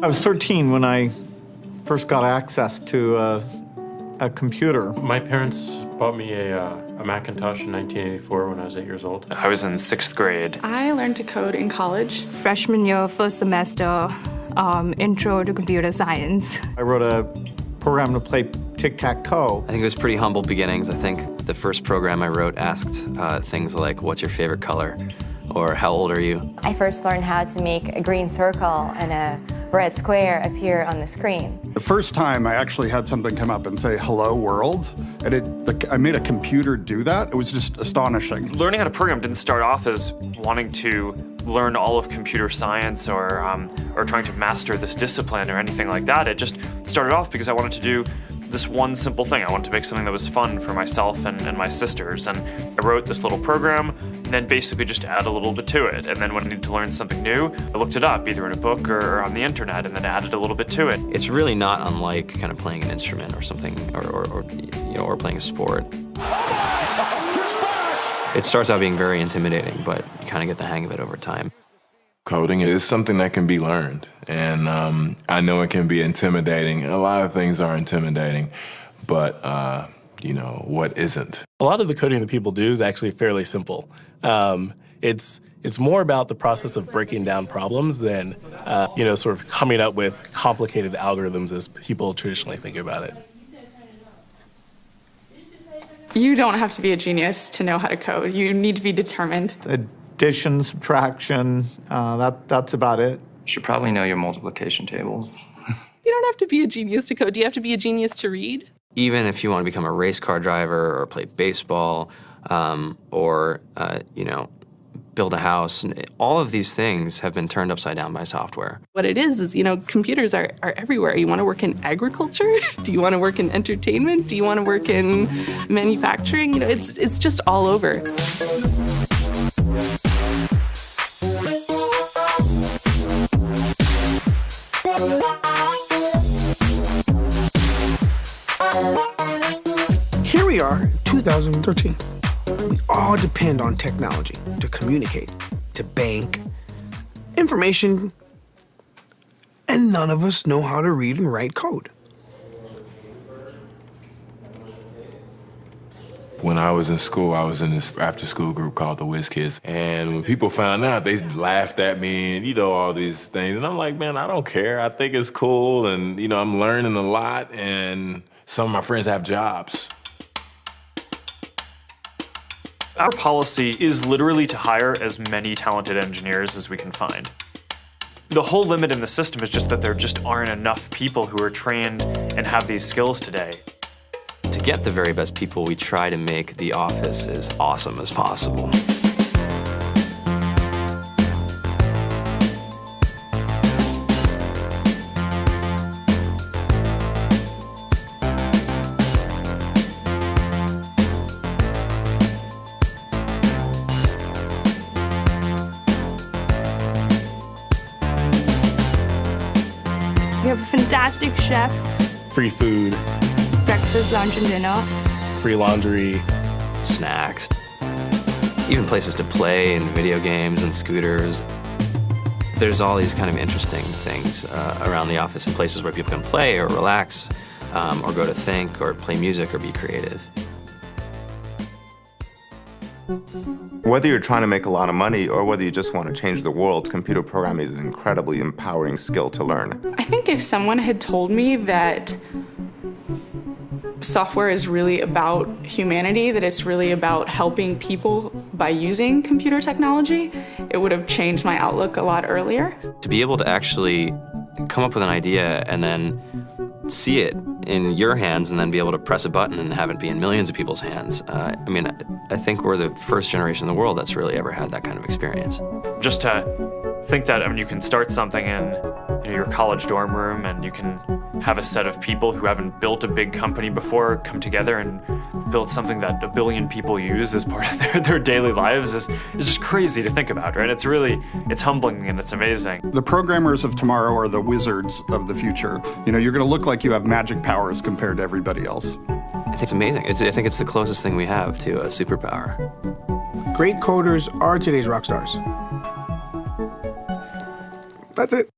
I was 13 when I first got access to a computer. My parents bought me a Macintosh in 1984 when I was 8 years old. I was in 6th grade. I learned to code in college. Freshman year, first semester, intro to computer science. I wrote a program to play tic-tac-toe. I think it was pretty humble beginnings. I think the first program I wrote asked things like, what's your favorite color? Or how old are you? I first learned how to make a green circle and a red square appear on the screen. The first time I actually had something come up and say, hello world, and I made a computer do that. It was just astonishing. Learning how to program didn't start off as wanting to learn all of computer science or trying to master this discipline or anything like that. It just started off because I wanted to do this one simple thing. I wanted to make something that was fun for myself and my sisters. And I wrote this little program and then basically just add a little bit to it. And then when I needed to learn something new, I looked it up either in a book or on the internet and then added a little bit to it. It's really not unlike kind of playing an instrument or something, or playing a sport. It starts out being very intimidating, but you kind of get the hang of it over time. Coding is something that can be learned, and I know it can be intimidating. A lot of things are intimidating, but what isn't? A lot of the coding that people do is actually fairly simple. It's more about the process of breaking down problems than sort of coming up with complicated algorithms as people traditionally think about it. You don't have to be a genius to know how to code. You need to be determined. Addition, subtraction, that's about it. You should probably know your multiplication tables. You don't have to be a genius to code. Do you have to be a genius to read? Even if you want to become a race car driver or play baseball or build a house, all of these things have been turned upside down by software. What it is, computers are everywhere. You want to work in agriculture? Do you want to work in entertainment? Do you want to work in manufacturing? It's just all over. Here we are, 2013. We all depend on technology to communicate, to bank, information, and none of us know how to read and write code. When I was in school, I was in this after-school group called the Whiz Kids. And when people found out, they laughed at me and, all these things. And I'm like, man, I don't care. I think it's cool. And, I'm learning a lot. And some of my friends have jobs. Our policy is literally to hire as many talented engineers as we can find. The whole limit in the system is just that there just aren't enough people who are trained and have these skills today. To get the very best people, we try to make the office as awesome as possible. We have a fantastic chef. Free food, Breakfast, lunch, and dinner. free laundry, snacks, even places to play and video games and scooters. There's all these kind of interesting things around the office and places where people can play or relax or go to think or play music or be creative. Whether you're trying to make a lot of money or whether you just want to change the world, computer programming is an incredibly empowering skill to learn. I think if someone had told me that software is really about humanity, that it's really about helping people by using computer technology, it would have changed my outlook a lot earlier. To be able to actually come up with an idea and then see it in your hands and then be able to press a button and have it be in millions of people's hands. I think we're the first generation in the world that's really ever had that kind of experience. Just to think that, you can start something in your college dorm room and you can have a set of people who haven't built a big company before come together and build something that 1 billion people use as part of their daily lives is just crazy to think about, right? It's humbling and it's amazing. The programmers of tomorrow are the wizards of the future. You're going to look like you have magic powers compared to everybody else. I think it's amazing. I think it's the closest thing we have to a superpower. Great coders are today's rock stars. That's it.